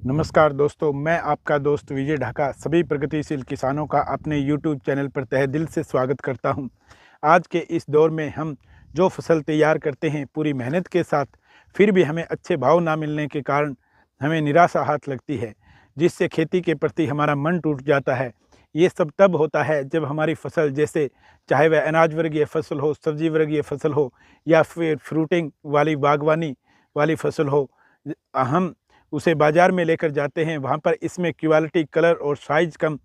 नमस्कार दोस्तों, मैं आपका दोस्त विजय ढाका सभी प्रगतिशील किसानों का अपने YouTube चैनल पर तहे दिल से स्वागत करता हूं। आज के इस दौर में हम जो फसल तैयार करते हैं पूरी मेहनत के साथ, फिर भी हमें अच्छे भाव ना मिलने के कारण हमें निराशा हाथ लगती है, जिससे खेती के प्रति हमारा मन टूट जाता है। ये सब तब होता है जब हमारी फसल, जैसे चाहे वह अनाज वर्गीय फसल हो, सब्जी वर्गीय फसल हो या फिर फ्रूटिंग वाली बागवानी वाली फसल हो, हम उसे बाज़ार में लेकर जाते हैं। वहाँ पर इसमें क्वालिटी, कलर और साइज़ कम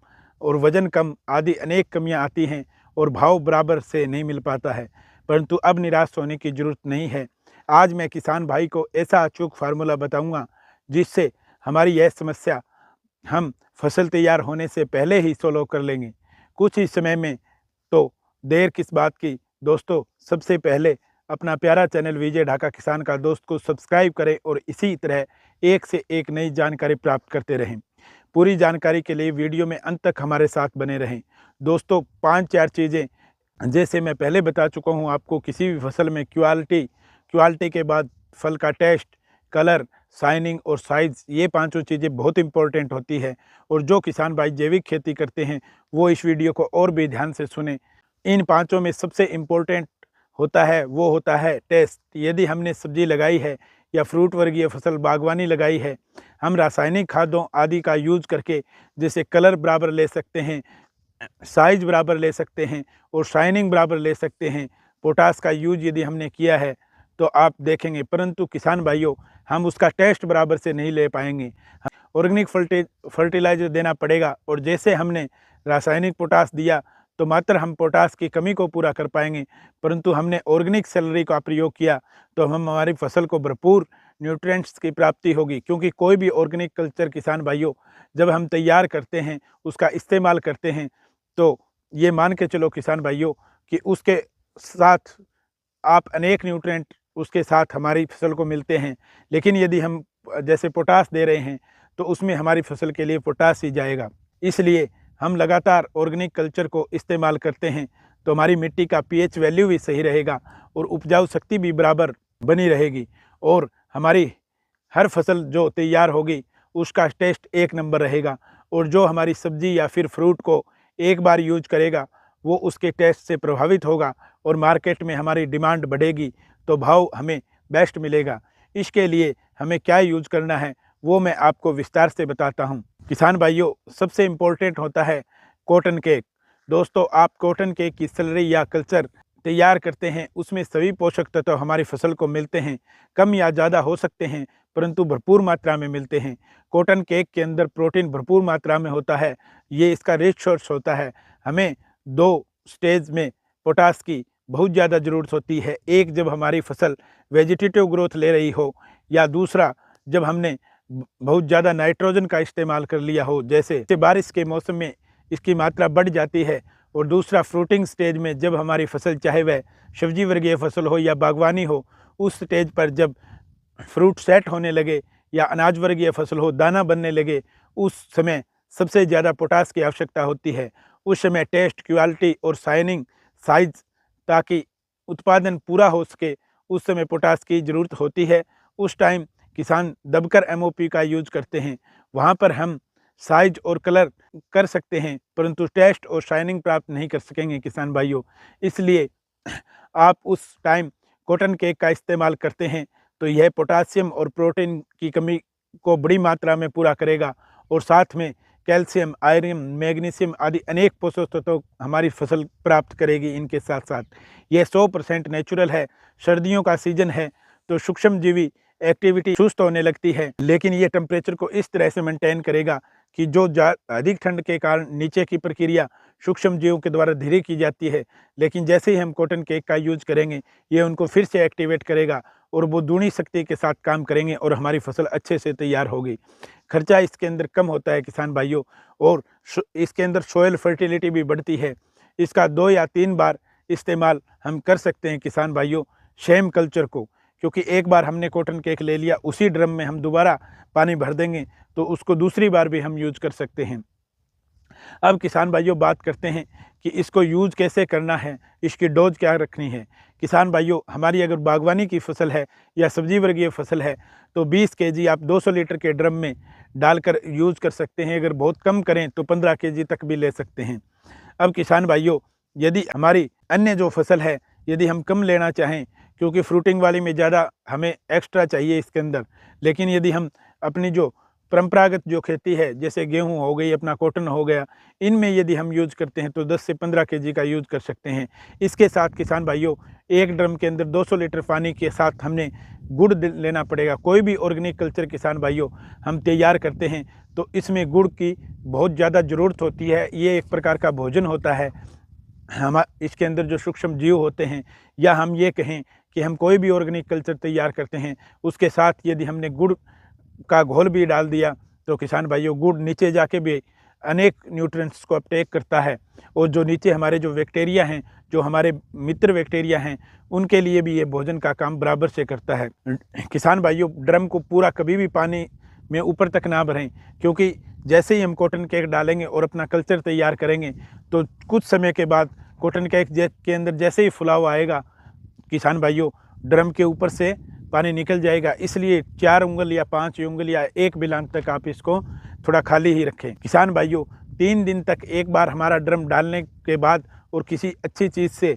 और वज़न कम आदि अनेक कमियाँ आती हैं और भाव बराबर से नहीं मिल पाता है। परंतु अब निराश होने की ज़रूरत नहीं है। आज मैं किसान भाई को ऐसा अचूक फार्मूला बताऊँगा जिससे हमारी यह समस्या हम फसल तैयार होने से पहले ही सॉल्व कर लेंगे। कुछ ही समय में, तो देर किस बात की। दोस्तों, सबसे पहले अपना प्यारा चैनल विजय ढाका किसान का दोस्त को सब्सक्राइब करें और इसी तरह एक से एक नई जानकारी प्राप्त करते रहें। पूरी जानकारी के लिए वीडियो में अंत तक हमारे साथ बने रहें। दोस्तों, 5-4 चीज़ें जैसे मैं पहले बता चुका हूं आपको, किसी भी फसल में क्वालिटी के बाद फल का टेस्ट, कलर, शाइनिंग और साइज़, ये पांचों चीज़ें बहुत इंपॉर्टेंट होती है। और जो किसान भाई जैविक खेती करते हैं वो इस वीडियो को और भी ध्यान से सुने। इन पांचों में सबसे इम्पोर्टेंट वो होता है टेस्ट। यदि हमने सब्जी लगाई है या फ्रूट वर्गीय फसल बागवानी लगाई है, हम रासायनिक खादों आदि का यूज करके जैसे कलर बराबर ले सकते हैं, साइज बराबर ले सकते हैं और शाइनिंग बराबर ले सकते हैं। पोटास का यूज यदि हमने किया है तो आप देखेंगे, परंतु किसान भाइयों, हम उसका टेस्ट बराबर से नहीं ले पाएंगे। ऑर्गेनिक फर्टिलाइजर देना पड़ेगा और जैसे हमने रासायनिक पोटास दिया तो मात्र हम पोटास की कमी को पूरा कर पाएंगे, परंतु हमने ऑर्गेनिक सेलरी का प्रयोग किया तो हम हमारी फसल को भरपूर न्यूट्रिएंट्स की प्राप्ति होगी। क्योंकि कोई भी ऑर्गेनिक कल्चर किसान भाइयों जब हम तैयार करते हैं, उसका इस्तेमाल करते हैं, तो ये मान के चलो किसान भाइयों कि उसके साथ आप अनेक न्यूट्रिएंट उसके साथ हमारी फसल को मिलते हैं। लेकिन यदि हम जैसे पोटास दे रहे हैं तो उसमें हमारी फसल के लिए पोटास ही जाएगा। इसलिए हम लगातार ऑर्गेनिक कल्चर को इस्तेमाल करते हैं तो हमारी मिट्टी का पीएच वैल्यू भी सही रहेगा और उपजाऊ शक्ति भी बराबर बनी रहेगी और हमारी हर फसल जो तैयार होगी उसका टेस्ट एक नंबर रहेगा। और जो हमारी सब्जी या फिर फ्रूट को एक बार यूज करेगा वो उसके टेस्ट से प्रभावित होगा और मार्केट में हमारी डिमांड बढ़ेगी तो भाव हमें बेस्ट मिलेगा। इसके लिए हमें क्या यूज करना है वो मैं आपको विस्तार से बताता हूं। किसान भाइयों, सबसे इम्पोर्टेंट होता है कॉटन केक। दोस्तों, आप कॉटन केक की स्लरी या कल्चर तैयार करते हैं, उसमें सभी पोषक तत्व हमारी फसल को मिलते हैं। कम या ज़्यादा हो सकते हैं परंतु भरपूर मात्रा में मिलते हैं। कॉटन केक के अंदर प्रोटीन भरपूर मात्रा में होता है, ये इसका रिच सोर्स होता है। हमें 2 स्टेज में पोटास की बहुत ज़्यादा ज़रूरत होती है। एक, जब हमारी फसल वेजिटेटिव ग्रोथ ले रही हो, या दूसरा जब हमने बहुत ज़्यादा नाइट्रोजन का इस्तेमाल कर लिया हो, जैसे बारिश के मौसम में इसकी मात्रा बढ़ जाती है। और दूसरा, फ्रूटिंग स्टेज में जब हमारी फसल, चाहे वह सब्जी वर्गीय फसल हो या बागवानी हो, उस स्टेज पर जब फ्रूट सेट होने लगे या अनाज वर्गीय फसल हो, दाना बनने लगे, उस समय सबसे ज़्यादा पोटास की आवश्यकता होती है। उस समय टेस्ट, क्वालिटी और शाइनिंग, साइज, ताकि उत्पादन पूरा हो सके, उस समय पोटास की ज़रूरत होती है। उस टाइम किसान दबकर एमओपी का यूज करते हैं। वहाँ पर हम साइज और कलर कर सकते हैं परंतु टेस्ट और शाइनिंग प्राप्त नहीं कर सकेंगे किसान भाइयों। इसलिए आप उस टाइम कॉटन केक का इस्तेमाल करते हैं तो यह पोटासियम और प्रोटीन की कमी को बड़ी मात्रा में पूरा करेगा और साथ में कैल्शियम, आयरन, मैग्नीशियम आदि अनेक पोषक तत्व हमारी फसल प्राप्त करेगी। इनके साथ साथ यह 100% नेचुरल है। सर्दियों का सीजन है तो सूक्ष्मजीवी एक्टिविटी सुस्त होने लगती है, लेकिन ये टेम्परेचर को इस तरह से मेंटेन करेगा कि जो अधिक ठंड के कारण नीचे की प्रक्रिया सूक्ष्म जीवों के द्वारा धीरे की जाती है, लेकिन जैसे ही हम कॉटन केक का यूज करेंगे ये उनको फिर से एक्टिवेट करेगा और वो दूनी शक्ति के साथ काम करेंगे और हमारी फसल अच्छे से तैयार होगी। खर्चा इसके अंदर कम होता है किसान भाइयों, और इसके अंदर सोयल फर्टिलिटी भी बढ़ती है। इसका 2 या 3 बार इस्तेमाल हम कर सकते हैं किसान भाइयों शेम कल्चर को, क्योंकि एक बार हमने कॉटन केक ले लिया, उसी ड्रम में हम दोबारा पानी भर देंगे तो उसको दूसरी बार भी हम यूज कर सकते हैं। अब किसान भाइयों बात करते हैं कि इसको यूज़ कैसे करना है, इसकी डोज क्या रखनी है। किसान भाइयों, हमारी अगर बागवानी की फसल है या सब्जी वर्गीय फसल है तो 20 केजी आप 200 लीटर के ड्रम में डालकर यूज़ कर सकते हैं। अगर बहुत कम करें तो 15 केजी तक भी ले सकते हैं। अब किसान भाइयों, यदि हमारी अन्य जो फसल है यदि हम कम लेना चाहें, क्योंकि फ्रूटिंग वाली में ज़्यादा हमें एक्स्ट्रा चाहिए इसके अंदर, लेकिन यदि हम अपनी जो परंपरागत जो खेती है जैसे गेहूं हो गई, अपना कॉटन हो गया, इनमें यदि हम यूज़ करते हैं तो 10 से 15 केजी का यूज़ कर सकते हैं। इसके साथ किसान भाइयों, एक ड्रम के अंदर 200 लीटर पानी के साथ हमने गुड़ लेना पड़ेगा। कोई भी ऑर्गेनिक कल्चर किसान भाइयों हम तैयार करते हैं तो इसमें गुड़ की बहुत ज़्यादा ज़रूरत होती है। ये एक प्रकार का भोजन होता है। हम इसके अंदर जो सूक्ष्म जीव होते हैं, या हम ये कहें कि हम कोई भी ऑर्गेनिक कल्चर तैयार करते हैं उसके साथ यदि हमने गुड़ का घोल भी डाल दिया तो किसान भाइयों, गुड़ नीचे जाके भी अनेक न्यूट्रिएंट्स को अपटेक करता है, और जो नीचे हमारे जो बैक्टीरिया हैं, जो हमारे मित्र बैक्टीरिया हैं, उनके लिए भी ये भोजन का काम बराबर से करता है। किसान भाइयों, ड्रम को पूरा कभी भी पानी में ऊपर तक ना भरें, क्योंकि जैसे ही हम कॉटन केक डालेंगे और अपना कल्चर तैयार करेंगे तो कुछ समय के बाद कॉटन केक के अंदर जैसे ही फुलाव आएगा किसान भाइयों, ड्रम के ऊपर से पानी निकल जाएगा। इसलिए 4 उंगल या 5 उंगल या 1 बिलान तक आप इसको थोड़ा खाली ही रखें। किसान भाइयों, 3 दिन तक एक बार हमारा ड्रम डालने के बाद और किसी अच्छी चीज़ से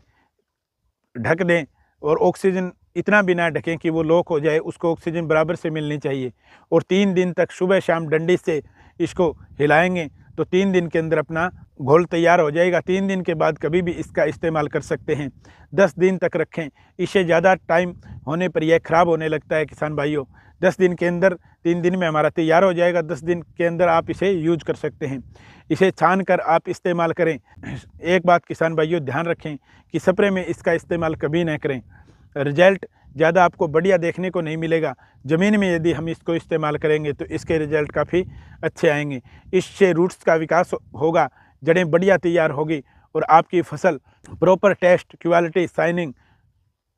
ढक दें, और ऑक्सीजन इतना भी ना ढकें कि वो लॉक हो जाए, उसको ऑक्सीजन बराबर से मिलनी चाहिए। और 3 दिन तक सुबह शाम डंडी से इसको हिलाएंगे तो 3 दिन के अंदर अपना घोल तैयार हो जाएगा। 3 दिन के बाद कभी भी इसका इस्तेमाल कर सकते हैं। 10 दिन तक रखें, इससे ज़्यादा टाइम होने पर यह ख़राब होने लगता है किसान भाइयों। 10 दिन के अंदर, 3 दिन में हमारा तैयार हो जाएगा। 10 दिन के अंदर आप इसे यूज कर सकते हैं। इसे छान कर आप इस्तेमाल करें। एक बात किसान भाइयों ध्यान रखें कि स्प्रे में इसका इस्तेमाल कभी न करें। रिजल्ट ज़्यादा आपको बढ़िया देखने को नहीं मिलेगा। ज़मीन में यदि हम इसको इस्तेमाल करेंगे तो इसके रिजल्ट काफ़ी अच्छे आएंगे। इससे रूट्स का विकास होगा, जड़ें बढ़िया तैयार होगी और आपकी फसल प्रॉपर टेस्ट, क्वालिटी,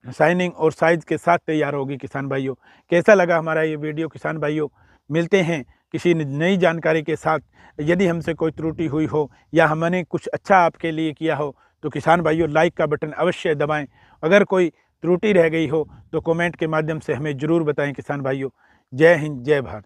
शाइनिंग और साइज़ के साथ तैयार होगी। किसान भाइयों, कैसा लगा हमारा ये वीडियो किसान भाइयों? मिलते हैं किसी नई जानकारी के साथ। यदि हमसे कोई त्रुटि हुई हो या हमने कुछ अच्छा आपके लिए किया हो तो किसान भाइयों लाइक का बटन अवश्य दबाएं। अगर कोई त्रुटि रह गई हो तो कमेंट के माध्यम से हमें ज़रूर बताएं। किसान भाइयों, जय हिंद, जय भारत।